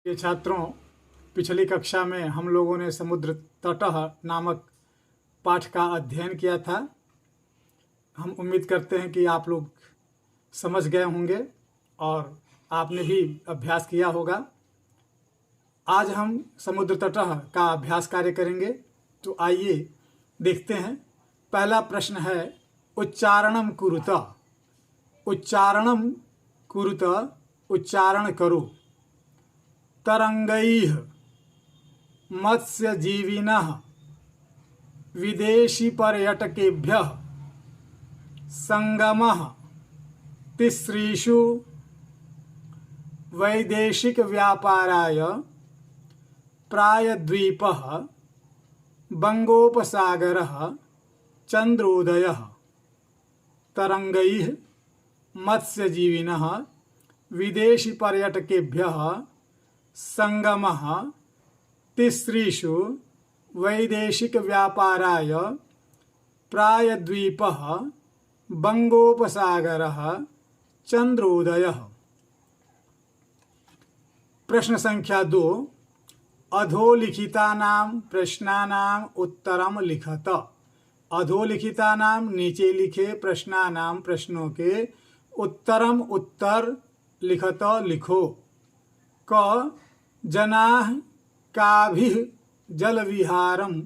ये छात्रों, पिछली कक्षा में हम लोगों ने समुद्र तटः नामक पाठ का अध्ययन किया था। हम उम्मीद करते हैं कि आप लोग समझ गए होंगे और आपने भी अभ्यास किया होगा। आज हम समुद्र तटः का अभ्यास कार्य करेंगे। तो आइए देखते हैं। पहला प्रश्न है, उच्चारणम कुरुत। उच्चारणम कुरुत, उच्चारण करो। तरंगैः मत्स्यजीविनः विदेशी पर्यटकेभ्यः संगमः तिसृषु वैदेशिक व्यापाराय प्रायद्वीपः बंगोपसागरः चंद्रोदयः। तरंगैः मत्स्यजीविनः विदेशी पर्यटकेभ्यः संगमः तिसृषु वैदेशिक व्यापाराय प्रायद्वीपः बंगोपसागरः चंद्रोदयः। प्रश्न संख्या 2, अधोलिखितानां प्रश्नानां उत्तरम लिखत। अधोलिखितानां नीचे लिखे प्रश्नानां प्रश्नों के उत्तरम उत्तर लिखत लिखो। क जनाः काभिः जलविहारं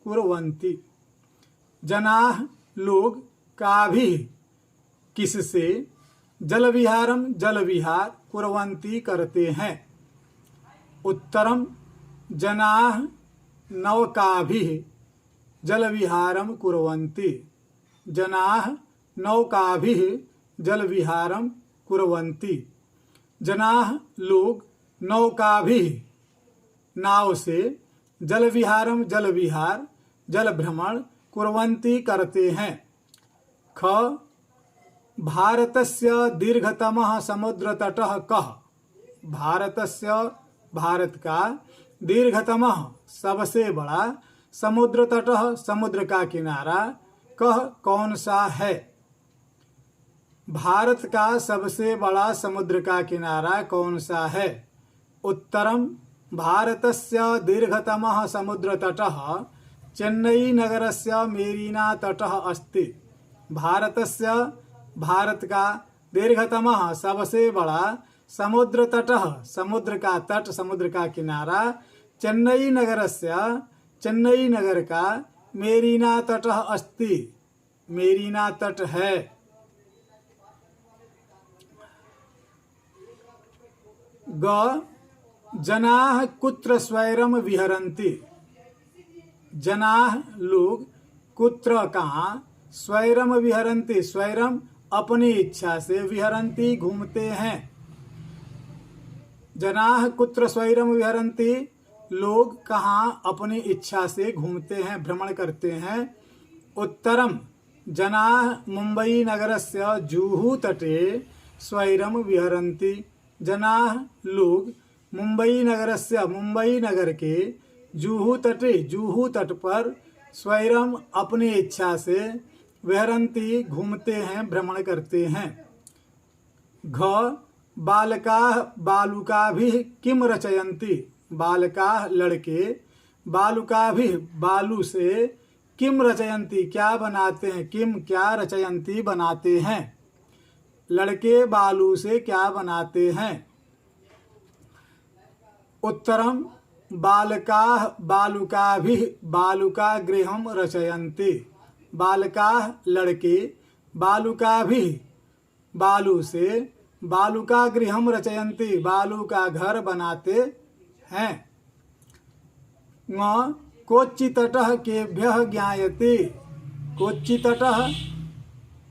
कुर्वन्ति। जनाः लोग काभिः किससे जलविहारम जलविहार कुर्वन्ति करते हैं। उत्तरम जनाः नौकाभिः जलविहारं कुर्वन्ति। जनाः नौकाभिः जलविहारं कुर्वन्ति। जनाः लोग नौकाभिः नाव से जलविहारम जलविहार जल भ्रमण कुर्वन्ति करते हैं। ख भारतस्य दीर्घतमः समुद्रतटः कः। भारतस्य भारत का दीर्घतमः सबसे बड़ा समुद्र तटः समुद्र का किनारा कह कौन सा है। भारत का सबसे बड़ा समुद्र का किनारा कौन सा है। उत्तरम भारतस्य दीर्घतमः समुद्र तटः चेन्नई नगरस्य मेरीना तटः अस्ति। भारतस्य भारत का दीर्घतमः सबसे बड़ा समुद्र तटः समुद्र का तट समुद्र का किनारा चेन्नई नगरस्य चेन्नई नगर का मेरीना तटः अस्ति। मेरीना तट है। ग जनाः कुत्र स्वैरम विहरन्ति। जनाः लोग कुत्र कहाँ स्वैरम विहरन्ति स्वैरम अपनी इच्छा से विहरन्ति घूमते हैं। जनाः कुत्र स्वैरम विहरन्ति लोग कहाँ अपनी इच्छा से घूमते हैं भ्रमण करते हैं। उत्तरम जनाः मुंबई नगरस्य जुहू तटे स्वैरम विहरन्ति। जनाः लोग मुंबई नगरस्य मुंबई नगर के जुहू तट पर स्वैरम अपनी इच्छा से विहरन्ति घूमते हैं भ्रमण करते हैं। घ बालकाः बालुकाभिः किम रचयन्ति। बालकाः लड़के बालुकाभिः बालू से किम रचयन्ति क्या बनाते हैं। किम क्या रचयन्ति बनाते हैं। लड़के बालू से क्या बनाते हैं। उत्तरम बालकाः बालुकाभिः बालुकागृहं रचयन्ति। बालकाः लड़के बालुकाभिः बालू से बालुकागृहं रचयन्ति बालू का घर बनाते हैं। ङ कोच्चितटः केभ्यः ज्ञायते। कोच्चितटः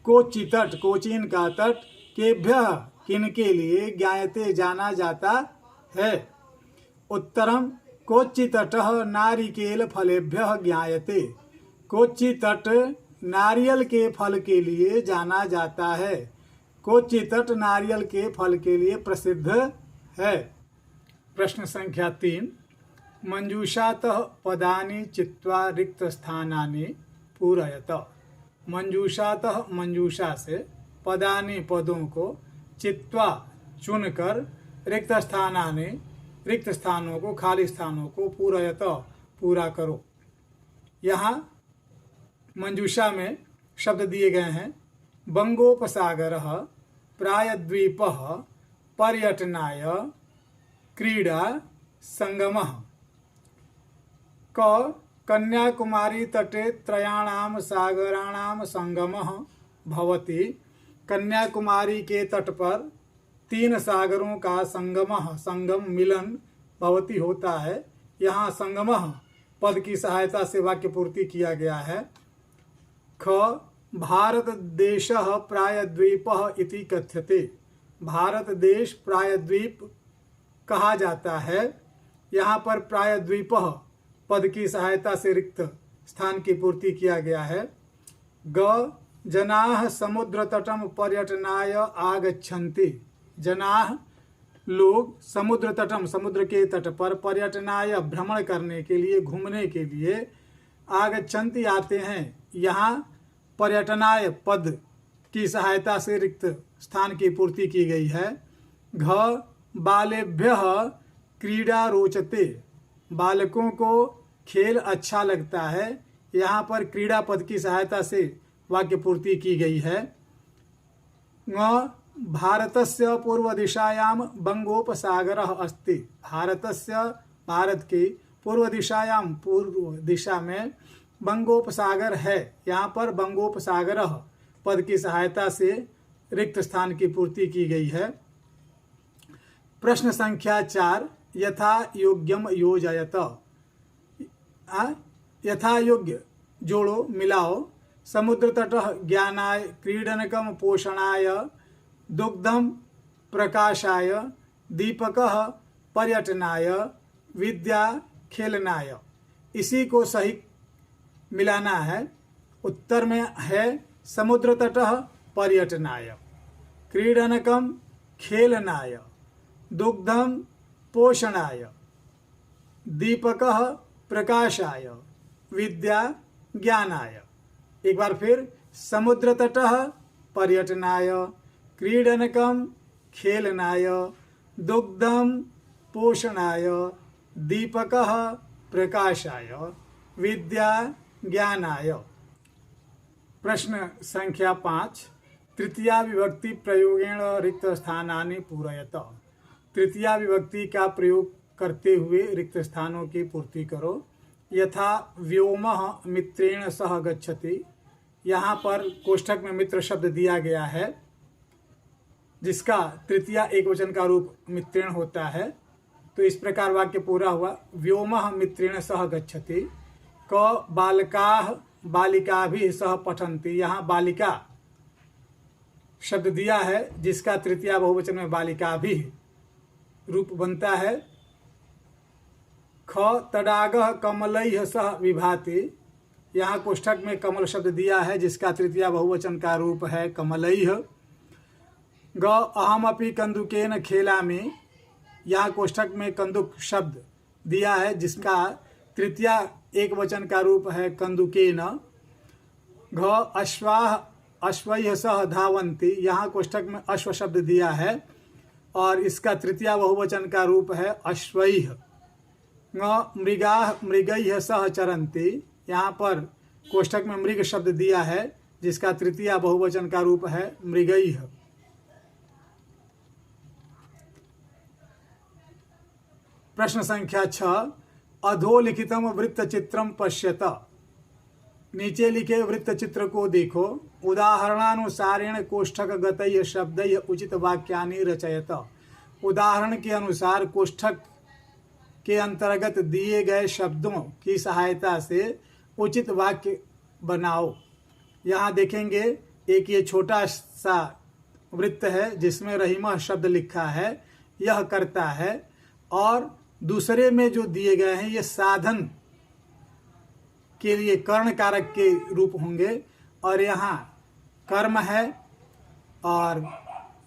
कोच्चितट कोचीन का तट केभ्यः किनके लिए ज्ञायते जाना जाता है। उत्तरम कोच्चितटः नारिकेल फलेभ्यः ज्ञायते। कोच्चितट नारियल के फल के लिए जाना जाता है। कोच्चितट नारियल के फल के लिए प्रसिद्ध है। प्रश्न संख्या 3, मंजूषातः पदानि चित्वा रिक्त स्थानानि पूरयत। मंजूषातः मंजूषा से पदानि पदों को चित्वा चुनकर रिक्त स्थानानि रिक्त स्थानों को, खाली स्थानों को पूरयत पूरा करो। यहाँ मंजूषा में शब्द दिए गए हैं। बंगोपसागरः प्रायद्वीपः पर्यटनाय क्रीडा संगमः। क कन्याकुमारी तटे त्रयाणाम सागराणाम संगमः भवति। कन्याकुमारी के तट पर 3 सागरों का संगम मिलन भवति होता है। यहाँ संगमः पद की सहायता से वाक्य पूर्ति किया गया है। ख भारत देशः प्रायद्वीपः इति कथ्यते। भारत देश प्रायद्वीप कहा जाता है। यहाँ पर प्रायद्वीपः पद की सहायता से रिक्त स्थान की पूर्ति किया गया है। ग जनाः समुद्र तटम पर्यटनाय आगच्छन्ति। जनाः लोग समुद्र तटम समुद्र के तट पर पर्यटनाय भ्रमण करने के लिए, घूमने के लिए आगच्छन्ति आते हैं। यहाँ पर्यटनाय पद की सहायता से रिक्त स्थान की पूर्ति की गई है। घ बालेभ्यः क्रीडा रोचते। बालकों को खेल अच्छा लगता है। यहाँ पर क्रीड़ा पद की सहायता से वाक्य पूर्ति की गई है। ङ भारतस्य पूर्व दिशायाम बंगोपसागरः अस्ति। भारतस्य भारत की पूर्व दिशायाम पूर्व दिशा में बंगोपसागर है। यहाँ पर बंगोपसागरः पद की सहायता से रिक्त स्थान की पूर्ति की गई है। प्रश्न संख्या 4 यथा योग्यम योजयत। यथा योग्य जोड़ो, मिलाओ। समुद्र तटः ज्ञानाय, क्रीडनकम पोषणाय, दुग्धम प्रकाशाय, दीपकः पर्यटनाय, विद्या खेलनाय। इसी को सही मिलाना है। उत्तर में है समुद्र तटः पर्यटनाय, क्रीडनकम खेलनाय, दुग्धम पोषणाय, दीपकः प्रकाशाय, विद्या ज्ञानाय। एक बार फिर, समुद्र तटः पर्यटनाय, क्रीडनकम खेलनाय, दुग्धम पोषणाय, दीपकः प्रकाशाय, विद्या ज्ञानाय। प्रश्न संख्या 5 तृतीया विभक्ति प्रयोगेण रिक्त स्थानानि पूरयत। तृतीया विभक्ति का प्रयोग करते हुए रिक्त स्थानों की पूर्ति करो। यथा व्योमः मित्रेण सह गच्छति। यहाँ पर कोष्ठक में मित्र शब्द दिया गया है, जिसका तृतीया एकवचन का रूप मित्रेण होता है। तो इस प्रकार वाक्य पूरा हुआ। व्योमः मित्रेण सह गच्छति। क बालकाः बालिकाभिः सह पठन्ति। यहाँ बालिका शब्द दिया है, जिसका तृतीया बहुवचन में बालिकाभिः रूप बनता है। ख तडागः कमलैः सह विभाति। यहाँ कोष्ठक में कमल शब्द दिया है, जिसका तृतीया बहुवचन का रूप है कमलैः। ग अहमपि कंदुकेन खेलामि। यहाँ कोष्ठक में कंदुक शब्द दिया है, जिसका तृतीया एकवचन का रूप है कंदुकेन। घ अश्वाः अश्वैः सह धावन्ति। यहाँ कोष्ठक में अश्व शब्द दिया है और इसका तृतीया बहुवचन का रूप है अश्वैः। ङ मृगाः मृगैः सह चरन्ति। यहाँ पर कोष्ठक में मृग शब्द दिया है, जिसका तृतीया बहुवचन का रूप है मृगैः। प्रश्न संख्या 6 अधोलिखितम वृत्त चित्रम पश्यत। नीचे लिखे वृत्त चित्र को देखो। उदाहरणानुसारेण कोष्ठक गतैः शब्दैः उचित वाक्यानि रचयत। उदाहरण के अनुसार कोष्ठक के अंतर्गत दिए गए शब्दों की सहायता से उचित वाक्य बनाओ। यहाँ देखेंगे एक ये छोटा सा वृत्त है, जिसमें रहीमः शब्द लिखा है, यह करता है। और दूसरे में जो दिए गए हैं ये साधन के लिए कर्ण कारक के रूप होंगे, और यहाँ कर्म है और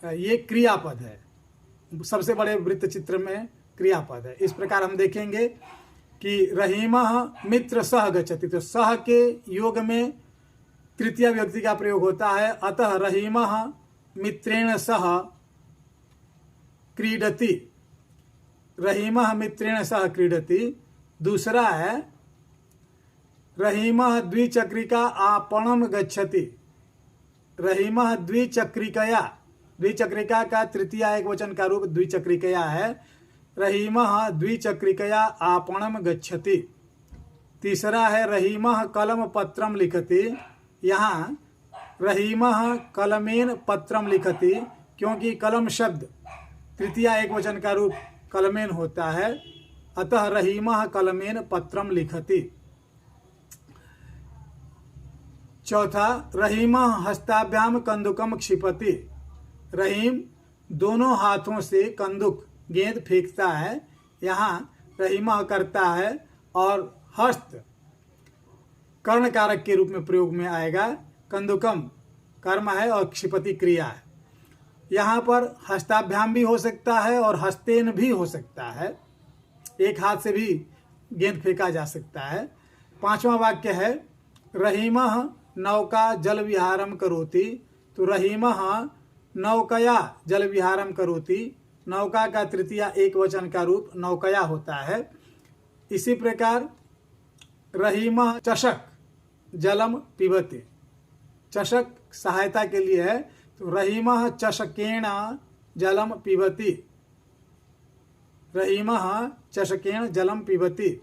ये क्रियापद है। सबसे बड़े वृत्त चित्र में क्रियापद है। इस प्रकार हम देखेंगे कि रहीमः मित्र सह गच्छति। तो सह के योग में तृतीया विभक्ति का प्रयोग होता है। अतः रहीमः मित्रेण सह क्रीडति। रहीमः मित्रेण सह क्रीडति। दूसरा है रहीमः द्विचक्रिका आपणम गच्छति। रहीमः द्विचक्रिकया, द्विचक्रिका का तृतीय एक वचन का रूप द्विचक्रिकया है। रहीमः द्विचक्रिकया आपणम गच्छति। तीसरा है रहीमः कलम पत्रम लिखति। यहाँ रहीमः कलमेन पत्रम लिखति, क्योंकि कलम शब्द तृतीय एक वचन का रूप कलमेन होता है, अतः रहीमः कलमेन पत्रम लिखति। चौथा रहीमः हस्ताभ्याम कंदुकम क्षिपति। रहीम दोनों हाथों से कंदुक गेंद फेंकता है। यहाँ रहीमः करता है और हस्त कर्ण कारक के रूप में प्रयोग में आएगा। कंदुकम कर्म है और क्षिपति क्रिया है। यहाँ पर हस्ताभ्याम भी हो सकता है और हस्तेन भी हो सकता है, एक हाथ से भी गेंद फेंका जा सकता है। पांचवा वाक्य है रहीमः नौका जल विहारम करोति। तो रहीमः नौकया जल विहारम करोति। नौका का तृतीय एक वचन का रूप नौकया होता है। इसी प्रकार रहीमः चषक जलम पिबति। चषक सहायता के लिए है, तो रहीमः चषकेण जलम पिबति। रहीमः चषकेण जलम पिबति।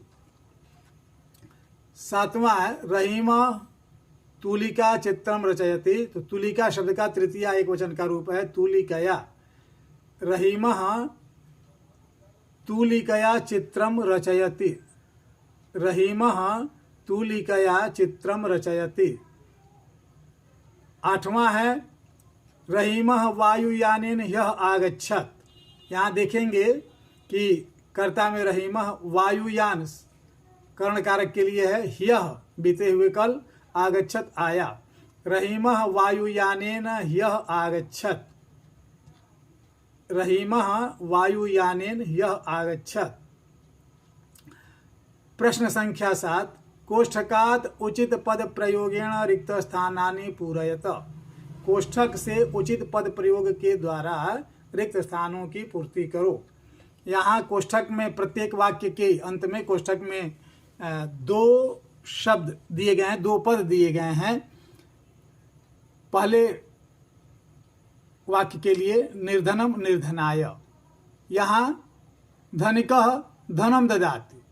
सातवां है रहीमः तूलिका चित्रम रचयति। तो तूलिका शब्द का तृतीय एक वचन का रूप है तूलिकया। रहीमः तूलिकया चित्रम रचयति। रहीमः तूलिकया चित्रम रचयति। आठवां है रहीमः वायुयानेन ह्यः आगच्छत। यहाँ देखेंगे कि कर्ता में रहीमः वायुयान कर्ण कारक के लिए है, ह्यः बीते हुए कल, आगच्छत आया। रहीमः वायुयानेन ह्यः आगच्छत। रहीमः वायुयानेन ह्यः आगच्छत। प्रश्न संख्या 7 कोष्ठकात् उचित पद प्रयोगेण रिक्त स्थानानि पूरयत। कोष्ठक से उचित पद प्रयोग के द्वारा रिक्त स्थानों की पूर्ति करो। यहाँ कोष्ठक में प्रत्येक वाक्य के अंत में कोष्ठक में दो शब्द दिए गए हैं, दो पद दिए गए हैं। पहले वाक्य के लिए निर्धनम निर्धनाय, यहाँ धनिकः धनम ददाति।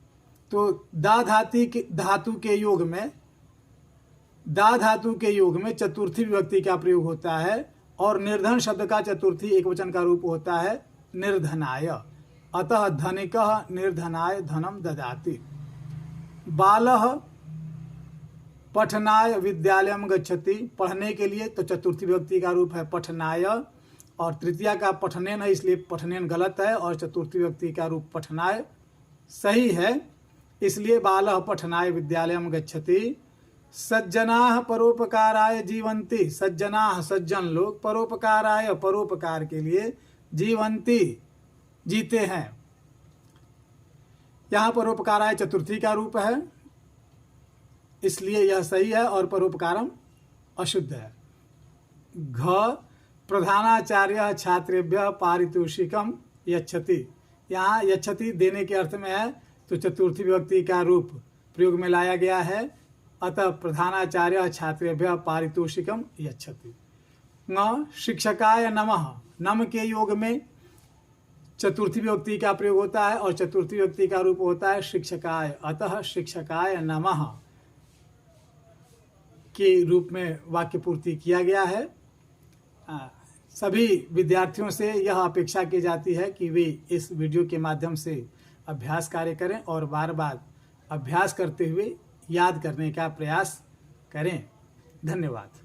तो दा धातु के योग में, दा धातु के योग में चतुर्थी विभक्ति का प्रयोग होता है और निर्धन शब्द का चतुर्थी एक वचन का रूप होता है निर्धनाय। अतः धनिकः निर्धनाय धनम ददाति। बालः पठनाय विद्यालयम गच्छति। पढ़ने के लिए तो चतुर्थी विभक्ति का रूप है पठनाय और तृतीया का पठनेन है, इसलिए पठनेन गलत है और चतुर्थी विभक्ति का रूप पठनाय सही है, इसलिए बालः पठनाय विद्यालयम गच्छति। सज्जनाः परोपकाराय जीवन्ति। सज्जनाः सज्जन लोग, परोपकाराय परोपकार के लिए, जीवन्ति जीते हैं। यहाँ परोपकाराय चतुर्थी का रूप है, इसलिए यह सही है और परोपकारम अशुद्ध है। घ प्रधानाचार्य छात्रेभ्यः पारितोषिकम यच्छति। यहाँ यच्छति देने के अर्थ में है, तो चतुर्थी विभक्ति का रूप प्रयोग में लाया गया है, अतः प्रधानाचार्य छात्रेभ्यः पारितोषिकम यच्छति। ङ शिक्षकाय नमः। नम के योग में चतुर्थी विभक्ति का प्रयोग होता है और चतुर्थी विभक्ति का रूप होता है शिक्षकाय, अतः शिक्षकाय नमः के रूप में वाक्य पूर्ति किया गया है। सभी विद्यार्थियों से यह अपेक्षा की जाती है कि वे इस वीडियो के माध्यम से अभ्यास कार्य करें और बार बार अभ्यास करते हुए याद करने का प्रयास करें। धन्यवाद।